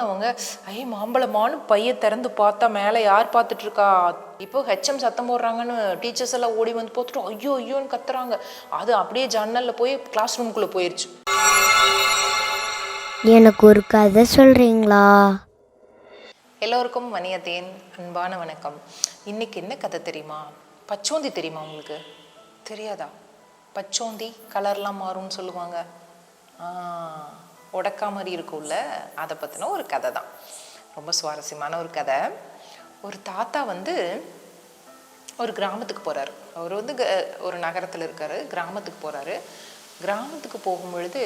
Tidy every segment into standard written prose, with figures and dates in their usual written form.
வாங்கினவங்க மாம்பழமானு பையை திறந்து பார்த்தா மேலே யார் பார்த்துட்ருக்கா. இப்போ ஹெச்எம் சத்தம் போடுறாங்கன்னு டீச்சர்ஸ் எல்லாம் ஓடி வந்து பார்த்துட்டு ஐயோ ஐயோன்னு கத்துறாங்க. அது அப்படியே ஜன்னலில் போய் கிளாஸ் ரூம்குள்ளே போயிடுச்சு. எனக்கு ஒரு கதை சொல்கிறீங்களா? எல்லோருக்கும் வணியத்தேன் அன்பான வணக்கம். இன்னைக்கு என்ன கதை தெரியுமா? பச்சோந்தி தெரியுமா உங்களுக்கு? தெரியாதா? பச்சோந்தி கலர்லாம் மாறும்னு சொல்லுவாங்க. உடக்கா மாதிரி இருக்கும்ல, அதை பற்றின ஒரு கதை தான். ரொம்ப சுவாரஸ்யமான ஒரு கதை. ஒரு தாத்தா ஒரு கிராமத்துக்கு போகிறாரு. அவர் ஒரு நகரத்தில் இருக்காரு, கிராமத்துக்கு போகிறாரு. கிராமத்துக்கு போகும்பொழுது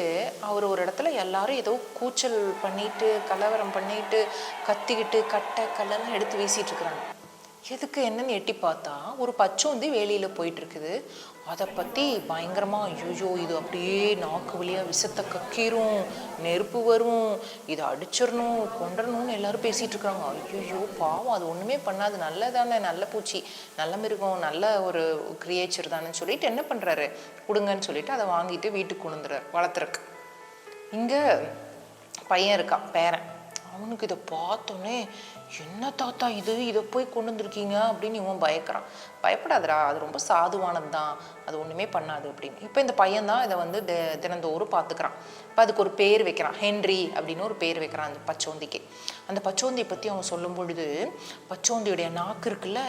அவர் ஒரு இடத்துல எல்லாரும் ஏதோ கூச்சல் பண்ணிட்டு கலவரம் பண்ணிட்டு கத்திக்கிட்டு கட்டை கல்லெல்லாம் எடுத்து வீசிட்டு இருக்கிறாங்க. எதுக்கு என்னன்னு எட்டி பார்த்தா ஒரு பச்சோந்தி வேலியில் போயிட்டு இருக்குது. அதை பற்றி பயங்கரமாக ஐயோ இது அப்படியே நாக்கு வழியாக விஷத்தை கக்கீரும், நெருப்பு வரும், இதை அடிச்சிடணும் கொண்டரணும்னு எல்லாரும் பேசிகிட்டு இருக்கிறாங்க. ஐயோ பாவம், அது ஒன்றுமே பண்ணாது, நல்லதானே, நல்ல பூச்சி, நல்ல மிருகம், நல்ல ஒரு கிரியேச்சர் தானேன்னு சொல்லிட்டு என்ன பண்ணுறாரு, கொடுங்கன்னு சொல்லிட்டு அதை வாங்கிட்டு வீட்டுக்கு கொண்டு வந்துடுறாரு வளர்த்துறக்கு. இங்கே பையன் இருக்கான், பேரன். அவனுக்கு இதை பார்த்தோன்னே என்ன தாத்தா இதை போய் கொண்டு வந்துருக்கீங்க அப்படின்னு இவன் பயக்கிறான். பயப்படாதரா, அது ரொம்ப சாதுவானது தான், அது ஒன்றுமே பண்ணாது அப்படின்னு. இப்போ இந்த பையன் தான் இதை தினந்தோறும் பார்த்துக்கிறான். இப்போ அதுக்கு ஒரு பேர் வைக்கிறான், ஹென்றி அப்படின்னு ஒரு பேர் வைக்கிறான் அந்த பச்சோந்திக்கு. அந்த பச்சோந்தியை பற்றி அவன் சொல்லும் பொழுது, பச்சோந்தியுடைய நாக்கு இருக்குல்ல,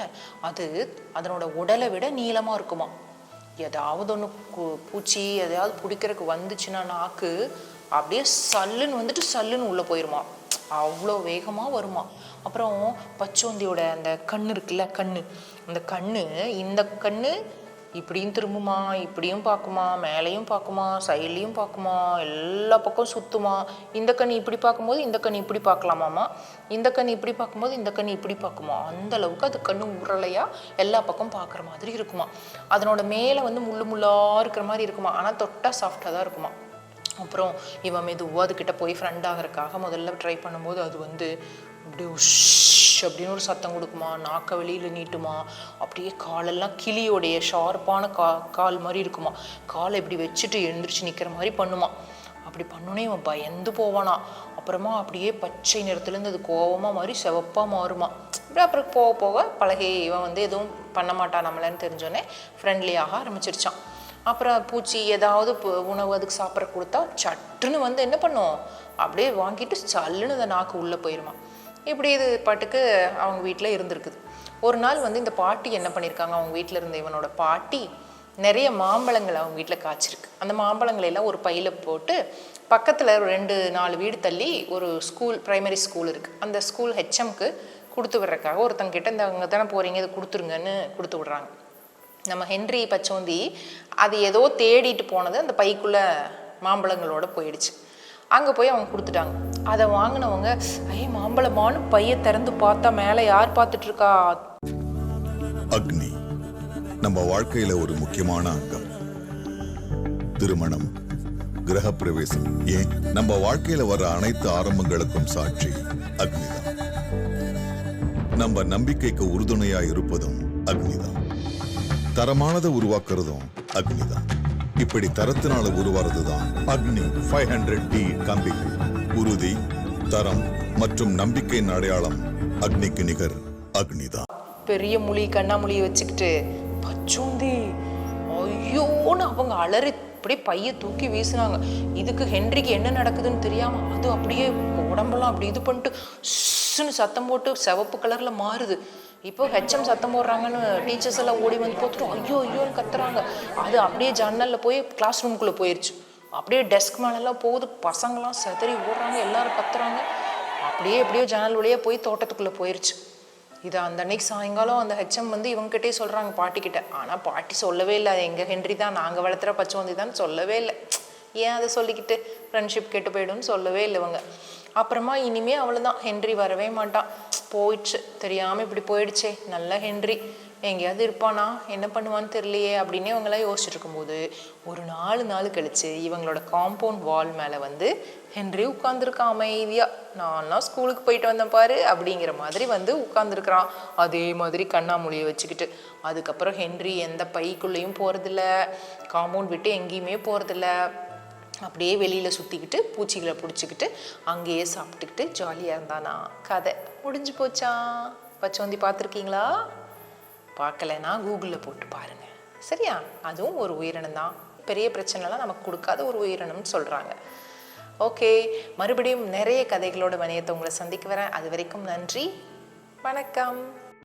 அது அதனோட உடலை விட நீளமாக இருக்குமா. ஏதாவது ஒன்று பூச்சி எதையாவது பிடிக்கிறதுக்கு வந்துச்சுன்னா நாக்கு அப்படியே சல்லுன்னு சல்லுன்னு உள்ளே போயிடுமா, அவ்வளோ வேகமாக வருமா. அப்புறம் பச்சோந்தியோட அந்த கண்ணு இருக்குல்ல, அந்த இந்த கண்ணு இப்படியும் திரும்புமா, இப்படியும் பார்க்குமா, மேலேயும் பார்க்குமா, சைட்லேயும் பார்க்குமா, எல்லா பக்கம் சுற்றுமா. இந்த கண் இப்படி பார்க்கும்போது இந்த கண் இப்படி பார்க்கலாமாம்மா, இந்த கண் இப்படி பார்க்கும்போது இந்த கண் இப்படி பார்க்குமா. அந்த அளவுக்கு அது கண்ணு உருளையாக எல்லா பக்கம் பார்க்குற மாதிரி இருக்குமா. அதனோட மேலே முள்ளாக இருக்கிற மாதிரி இருக்குமா, ஆனால் தொட்டால் சாஃப்டாக தான் இருக்குமா. அப்புறம் இவன் மெதுவாக அதுக்கிட்ட போய் ஃப்ரெண்ட் ஆகிறதுக்காக முதல்ல ட்ரை பண்ணும்போது அது அப்படியே உஷ் அப்படின்னு ஒரு சத்தம் கொடுக்குமா, நாக்க வெளியில் நீட்டுமா, அப்படியே காலெல்லாம் கிளியோடைய ஷார்ப்பான கால் மாதிரி இருக்குமா, காலை இப்படி வச்சுட்டு எழுந்திரிச்சு நிற்கிற மாதிரி பண்ணுமா. அப்படி பண்ணோன்னே இவன் பயந்து போவானா. அப்புறமா அப்படியே பச்சை நிறத்துலேருந்து அது கோவமாக மாதிரி செவப்பாக மாறுமா. அப்படியே அப்புறம் போக போக பழகி இவன் எதுவும் பண்ண மாட்டான் நம்மளன்னு தெரிஞ்சோடனே ஃப்ரெண்ட்லியாக ஆரம்பிச்சிருச்சான். அப்புறம் பூச்சி ஏதாவது உணவு அதுக்கு சாப்பிட்ற கொடுத்தா சட்டுன்னு என்ன பண்ணும், அப்படியே வாங்கிட்டு சல்லுன்னு அந்த நாக்கு உள்ளே போயிடுமா. இப்படி இது பாட்டுக்கு அவங்க வீட்டில் இருந்திருக்குது. ஒரு நாள் இந்த பாட்டி என்ன பண்ணியிருக்காங்க, அவங்க வீட்டில் இருந்த இவனோட பாட்டி நிறைய மாம்பழங்கள் அவங்க வீட்டில் காய்ச்சிருக்கு. அந்த மாம்பழங்களெல்லாம் ஒரு பையில் போட்டு பக்கத்தில் 2-4 வீடு தள்ளி ஒரு ஸ்கூல், ப்ரைமரி ஸ்கூல் இருக்குது. அந்த ஸ்கூல் ஹெச்எம்க்கு கொடுத்து விடுறதுக்காக ஒருத்தங்கிட்ட இந்த அங்கே தானே போகிறீங்க, இதை கொடுத்துருங்கன்னு கொடுத்து விட்றாங்க. நம்ம ஹென்றி பச்சோந்தி அது ஏதோ தேடிட்டு போனது அந்த பைக்குள்ளே மாம்பழங்களோட போயிடுச்சு. அங்கே போய் அவங்க கொடுத்துட்டாங்க. அதை வாங்கினவங்க மாம்பழமானு பையை திறந்து பார்த்தா மேலே யார் பார்த்துட்ருக்கா. அக்னி நம்ம வாழ்க்கையில ஒரு முக்கியமான அங்கம். திருமணம், கிரகப்பிரவேசம், ஏன் நம்ம வாழ்க்கையில வர அனைத்து ஆரம்பங்களுக்கும் சாட்சி அக்னிதான். நம்ம நம்பிக்கைக்கு உறுதுணையா இருப்பதும் அக்னிதான். தரமானதை உருவாக்குறதும் அக்னிதான். இப்படி தரத்தினால உருவாறதுதான் அக்னி 500D கம்பிகள். உறுதி, தரம் மற்றும் நம்பிக்கையின் அடையாளம் அக்னிக்கு நிகர் அக்னிதான். பெரிய கண்ணாமொழியை வச்சுக்கிட்டு பச்சோந்தி ஐயோன்னு அவங்க அலறி அப்படியே பையை தூக்கி வீசினாங்க. இதுக்கு ஹென்றிக்கு என்ன நடக்குதுன்னு தெரியாமல் அது அப்படியே உடம்பெல்லாம் அப்படி இது பண்ணிட்டு சுன்னு சத்தம் போட்டு சிவப்பு கலரில் மாறுது. இப்போ ஹெச்எம் சத்தம் போடுறாங்கன்னு டீச்சர்ஸ் எல்லாம் ஓடி வந்து பார்த்துட்டு ஐயோ ஐயோன்னு கத்துறாங்க. அது அப்படியே ஜன்னலில் போய் கிளாஸ் ரூம்குள்ளே போயிடுச்சு. அப்படியே டெஸ்க் மேலெல்லாம் போகுது, பசங்களாம் செதறி ஓடுறாங்க, எல்லாரும் கத்துறாங்க. அப்படியே ஜன்னல் வழியாக போய் தோட்டத்துக்குள்ளே போயிடுச்சு. இதை அந்த அன்னைக்கு சாயங்காலம் அந்த ஹெச்எம் இவங்ககிட்டே சொல்கிறாங்க பாட்டிக்கிட்ட. ஆனால் பாட்டி சொல்லவே இல்லை, அது எங்கள் ஹென்றி தான், நாங்கள் வளர்த்துற பச்சோந்தி தான் சொல்லவே இல்லை. ஏன் அதை சொல்லிக்கிட்டு ஃப்ரெண்ட்ஷிப் கெட்டு போய்டும்னு சொல்லவே இல்லை இவங்க. அப்புறமா இனிமே அவ்வளோதான், ஹென்றி வரவே மாட்டான், போயிடுச்சு, தெரியாமல் இப்படி போயிடுச்சே, நல்ல ஹென்றி எங்கேயாவது இருப்பானா, என்ன பண்ணுவான்னு தெரியலையே அப்படின்னே இவங்களாம் யோசிச்சுட்டு இருக்கும்போது ஒரு 4 நாள் கழிச்சு இவங்களோட காம்பவுண்ட் வால் மேலே ஹென்றி உட்காந்துருக்கான் அமைதியாக. நான்லாம் ஸ்கூலுக்கு போயிட்டு வந்தேன் பாரு அப்படிங்கிற மாதிரி உட்காந்துருக்குறான். அதே மாதிரி கண்ணாமூலியை வச்சுக்கிட்டு. அதுக்கப்புறம் ஹென்றி எந்த பைக்குள்ளேயும் போகிறதில்ல, காம்பவுண்ட் விட்டு எங்கேயுமே போகிறதில்ல. அப்படியே வெளியில் சுற்றிக்கிட்டு பூச்சிகளை பிடிச்சிக்கிட்டு அங்கேயே சாப்பிட்டுக்கிட்டு ஜாலியாக இருந்தானா. கதை முடிஞ்சு போச்சா? பச்சோந்தி பார்த்துருக்கீங்களா? பார்க்கலைன்னா கூகுளில் போட்டு பாருங்கள். சரியா? அதுவும் ஒரு உயிரினம் தான். பெரிய பிரச்சனைலாம் நமக்கு கொடுக்காத ஒரு உயிரினம்னு சொல்கிறாங்க. ஓகே, மறுபடியும் நிறைய கதைகளோட வணியத்தை உங்களை சந்திக்க வரேன். அது வரைக்கும் நன்றி, வணக்கம்.